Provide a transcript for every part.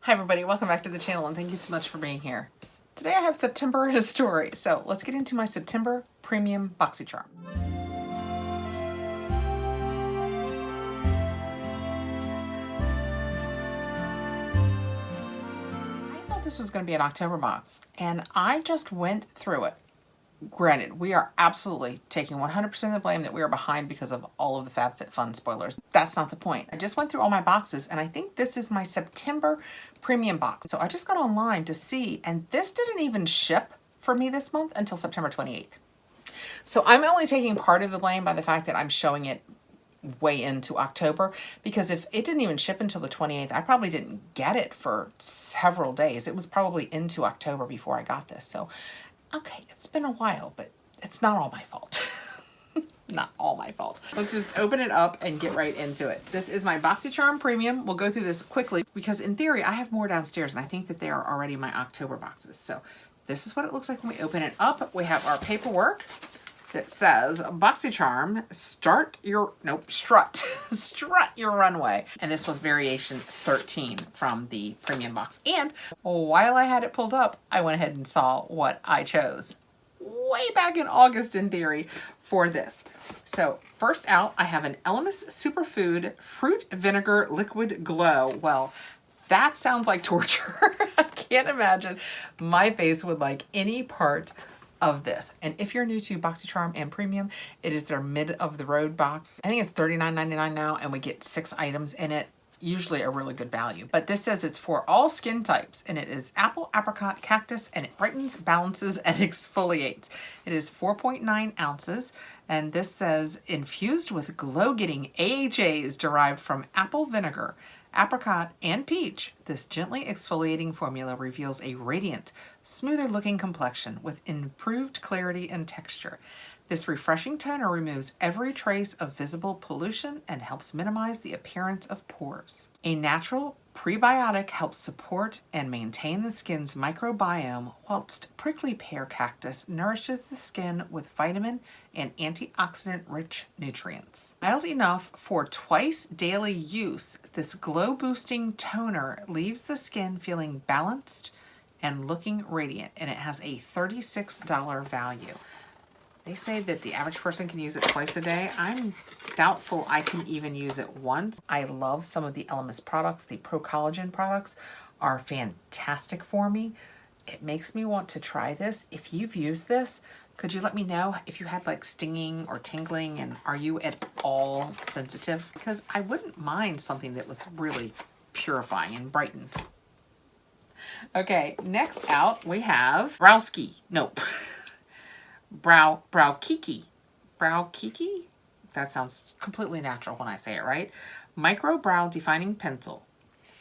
Hi everybody, welcome back to the channel and thank you so much for being here. Today I have September in a story, so let's get into my September Premium Boxycharm. I thought this was going to be an October box and I just went through it. Granted, we are absolutely taking 100% of the blame that we are behind because of all of the FabFitFun spoilers. That's not the point. I just went through all my boxes and I think this is my September premium box. So I just got online to see, and this didn't even ship for me this month until September 28th. So I'm only taking part of the blame by the fact that I'm showing it way into October, because if it didn't even ship until the 28th, I probably didn't get it for several days. It was probably into October before I got this. So okay, it's been a while, but it's not all my fault. Not all my fault. Let's just open it up and get right into it. This is my Boxycharm Premium. We'll go through this quickly because in theory, I have more downstairs and I think that they are already my October boxes. So this is what it looks like when we open it up. We have our paperwork that says Boxycharm, strut your runway. And this was variation 13 from the premium box. And while I had it pulled up, I went ahead and saw what I chose way back in August in theory for this. So first out, I have an Elemis Superfood Fruit Vinegar Liquid Glow. Well, that sounds like torture. I can't imagine my face would like any part of this. And if you're new to Boxycharm and Premium, it is their mid of the road box. I think it's $39.99 now and we get 6 items in it. Usually a really good value. But this says it's for all skin types and it is apple, apricot, cactus, and it brightens, balances, and exfoliates. It is 4.9 ounces and this says infused with glow-getting AHAs derived from apple vinegar, apricot, and peach. This gently exfoliating formula reveals a radiant, smoother looking complexion with improved clarity and texture. This refreshing toner removes every trace of visible pollution and helps minimize the appearance of pores. A natural prebiotic helps support and maintain the skin's microbiome, whilst prickly pear cactus nourishes the skin with vitamin and antioxidant-rich nutrients. Mild enough for twice daily use, this glow-boosting toner leaves the skin feeling balanced and looking radiant, and it has a $36 value. They say that the average person can use it twice a day. I'm doubtful I can even use it once. I love some of the Elemis products. The Pro Collagen products are fantastic for me. It makes me want to try this. If you've used this, could you let me know if you had like stinging or tingling, and are you at all sensitive? Because I wouldn't mind something that was really purifying and brightened. Okay, next out we have Browski. Nope. Browkiki. That sounds completely natural when I say it, right? Micro Brow Defining Pencil.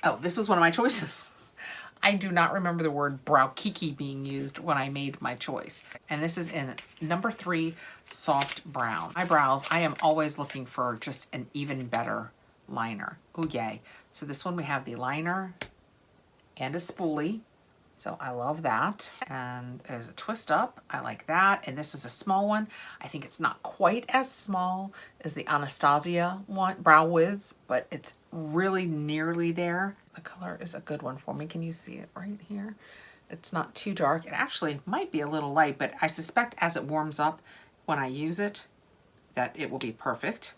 Oh, this was one of my choices. I do not remember the word Browkiki being used when I made my choice. And this is in number 3, Soft Brown. My brows, I am always looking for just an even better liner. Oh, yay. So this one we have the liner and a spoolie. So I love that. And as a twist up, I like that. And this is a small one. I think it's not quite as small as the Anastasia one, Brow Wiz, but it's really nearly there. The color is a good one for me. Can you see it right here? It's not too dark. It actually might be a little light, but I suspect as it warms up when I use it, that it will be perfect.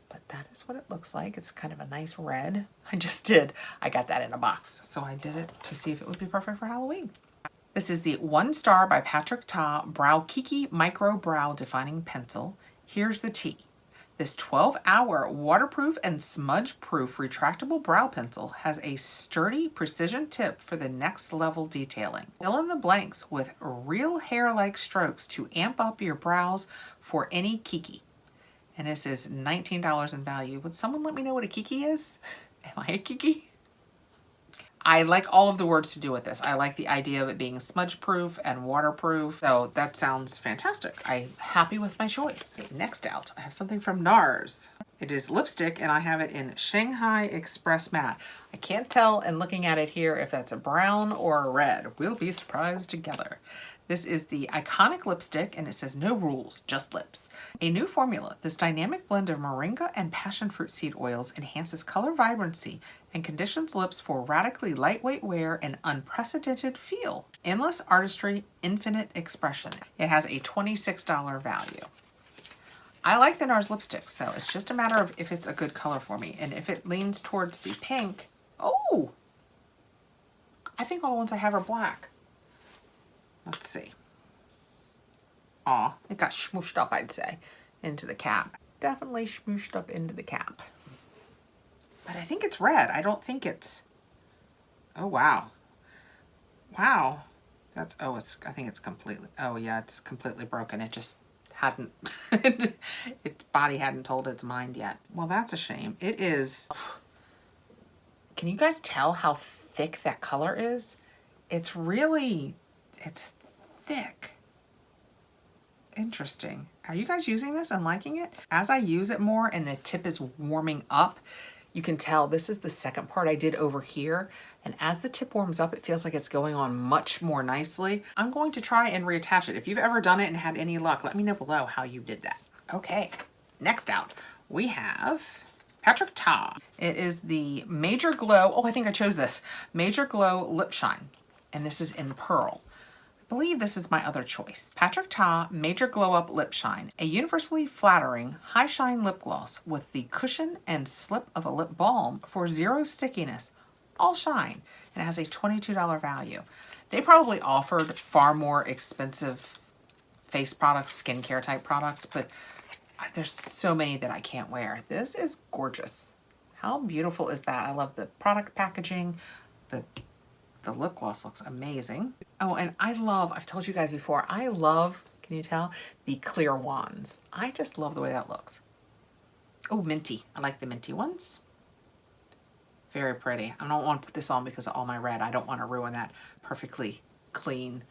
But that is what it looks like. It's kind of a nice red. I got that in a box. So I did it to see if it would be perfect for Halloween. This is the 1 Star by Patrick Ta Browkiki Micro Brow Defining Pencil. Here's the tea. This 12-hour waterproof and smudge-proof retractable brow pencil has a sturdy precision tip for the next level detailing. Fill in the blanks with real hair-like strokes to amp up your brows for any kiki. And this is $19 in value. Would someone let me know what a kiki is? Am I a kiki? I like all of the words to do with this. I like the idea of it being smudge proof and waterproof. So that sounds fantastic. I'm happy with my choice. Okay, next out, I have something from NARS. It is lipstick, and I have it in Shanghai Express Matte. I can't tell in looking at it here if that's a brown or a red. We'll be surprised together. This is the iconic lipstick, and it says no rules, just lips. A new formula. This dynamic blend of moringa and passion fruit seed oils enhances color vibrancy and conditions lips for radically lightweight wear and unprecedented feel. Endless artistry, infinite expression. It has a $26 value. I like the NARS lipstick, so it's just a matter of if it's a good color for me. And if it leans towards the pink, oh, I think all the ones I have are black. Let's see. Aw, it got smooshed up, I'd say, into the cap. Definitely smooshed up into the cap. But I think it's red. I don't think it's, oh, wow. Wow. That's, oh, it's, I think it's completely, oh yeah, it's completely broken. It just hadn't, its body hadn't told its mind yet. Well, that's a shame. It is, can you guys tell how thick that color is? It's really, it's thick. Interesting. Are you guys using this and liking it? As I use it more and the tip is warming up, you can tell this is the second part I did over here. And as the tip warms up, it feels like it's going on much more nicely. I'm going to try and reattach it. If you've ever done it and had any luck, let me know below how you did that. Okay, next out, we have Patrick Ta. It is the Major Glow, oh, I think I chose this. Major Glow Lip Shine, and this is in Pearl. I believe this is my other choice. Patrick Ta Major Glow Up Lip Shine, a universally flattering high shine lip gloss with the cushion and slip of a lip balm for zero stickiness, all shine, and it has a $22 value. They probably offered far more expensive face products, skincare type products, but there's so many that I can't wear. This is gorgeous. How beautiful is that? I love the product packaging. The lip gloss looks amazing. Oh, and I love, I've told you guys before, I love, can you tell, the clear wands. I just love the way that looks. Oh, minty. I like the minty ones. Very pretty. I don't want to put this on because of all my red. I don't want to ruin that perfectly clean.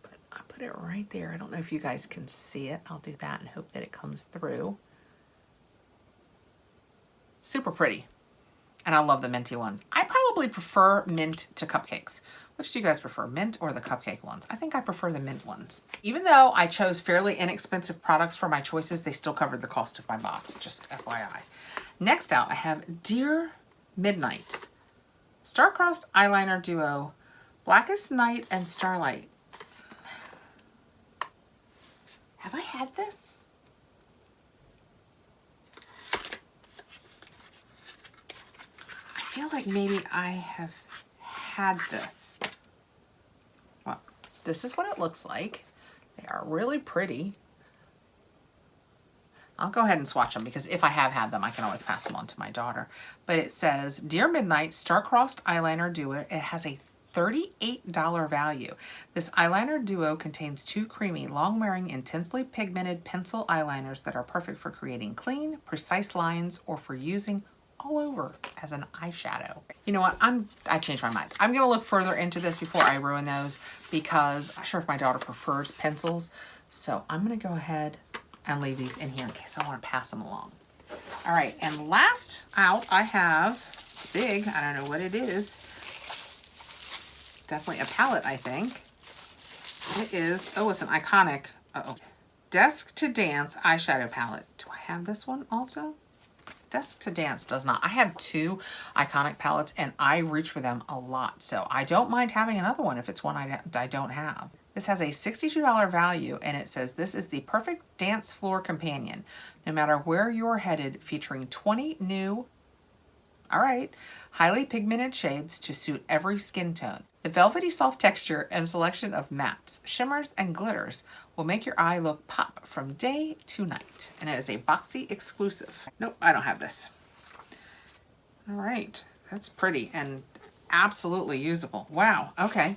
But I put it right there. I don't know if you guys can see it. I'll do that and hope that it comes through. Super pretty. And I love the minty ones. I probably prefer mint to cupcakes. Which do you guys prefer, mint or the cupcake ones? I think I prefer the mint ones. Even though I chose fairly inexpensive products for my choices, they still covered the cost of my box, just FYI. Next out, I have Dear Midnight Star-Crossed Eyeliner Duo, Blackest Night and Starlight. Have I had this? I feel like maybe I have had this. Well, this is what it looks like. They are really pretty. I'll go ahead and swatch them because if I have had them, I can always pass them on to my daughter. But it says, Dear Midnight Star-Crossed Eyeliner Duo. It has a $38 value. This eyeliner duo contains two creamy, long-wearing, intensely pigmented pencil eyeliners that are perfect for creating clean, precise lines or for using all over as an eyeshadow. You know what? I changed my mind. I'm gonna look further into this before I ruin those because I'm not sure if my daughter prefers pencils. So I'm gonna go ahead and leave these in here in case I want to pass them along. All right, and last out I have, it's big, I don't know what it is. Definitely a palette, I think. It is, oh, it's an iconic, Desk to Dance eyeshadow palette. Do I have this one also? Desk to Dance does not. I have two iconic palettes and I reach for them a lot. So I don't mind having another one if it's one I don't have. This has a $62 value and it says this is the perfect dance floor companion, no matter where you're headed, featuring 20 new, all right, highly pigmented shades to suit every skin tone. The velvety soft texture and selection of mattes, shimmers, and glitters will make your eye look pop from day to night. And it is a Boxy exclusive. Nope, I don't have this. All right, that's pretty and absolutely usable. Wow, okay.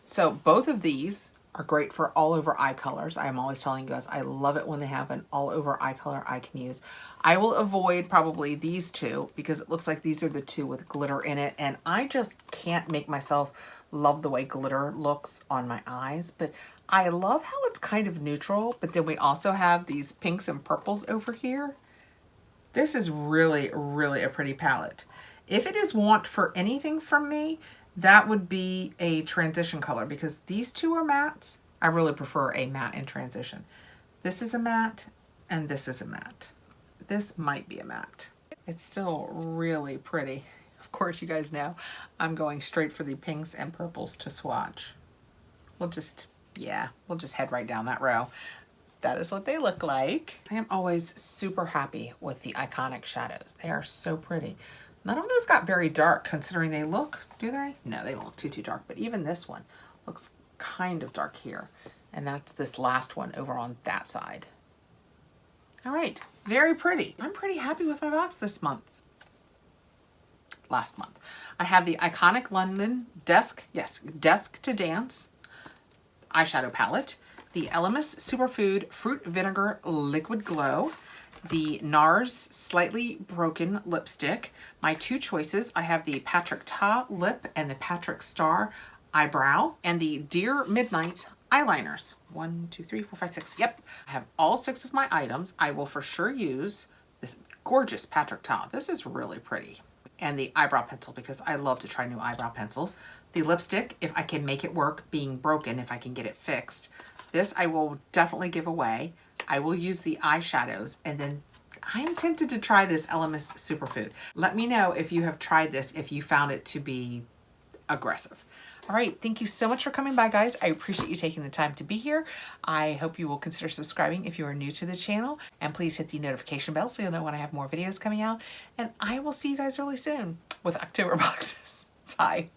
So both of these are great for all over eye colors. I am always telling you guys, I love it when they have an all over eye color I can use. I will avoid probably these two because it looks like these are the two with glitter in it. And I just can't make myself love the way glitter looks on my eyes. But I love how it's kind of neutral. But then we also have these pinks and purples over here. This is really, really a pretty palette. If it is want for anything from me, that would be a transition color, because these two are mattes. I really prefer a matte in transition. This is a matte and this is a matte. This might be a matte. It's still really pretty. Of course, you guys know I'm going straight for the pinks and purples to swatch. We'll just head right down that row. That is what they look like. I am always super happy with the Iconic shadows. They are so pretty. None of those got very dark considering they look, do they? No, they don't look too dark, but even this one looks kind of dark here. And that's this last one over on that side. All right, very pretty. I'm pretty happy with my box this month. Last month. I have the Iconic London Desk to Dance eyeshadow palette, the Elemis Superfood Fruit Vinegar Liquid Glow, the NARS Slightly Broken Lipstick. My two choices, I have the Patrick Ta Lip and the Patrick Star Eyebrow, and the Dear Midnight eyeliners. 1, 2, 3, 4, 5, 6. Yep. I have all 6 of my items. I will for sure use this gorgeous Patrick Ta. This is really pretty. And the eyebrow pencil, because I love to try new eyebrow pencils. The lipstick, if I can make it work being broken, if I can get it fixed. This I will definitely give away. I will use the eyeshadows, and then I'm tempted to try this Elemis Superfood. Let me know if you have tried this, if you found it to be aggressive. All right, thank you so much for coming by, guys. I appreciate you taking the time to be here. I hope you will consider subscribing if you are new to the channel, and please hit the notification bell so you'll know when I have more videos coming out. And I will see you guys really soon with October boxes. Bye.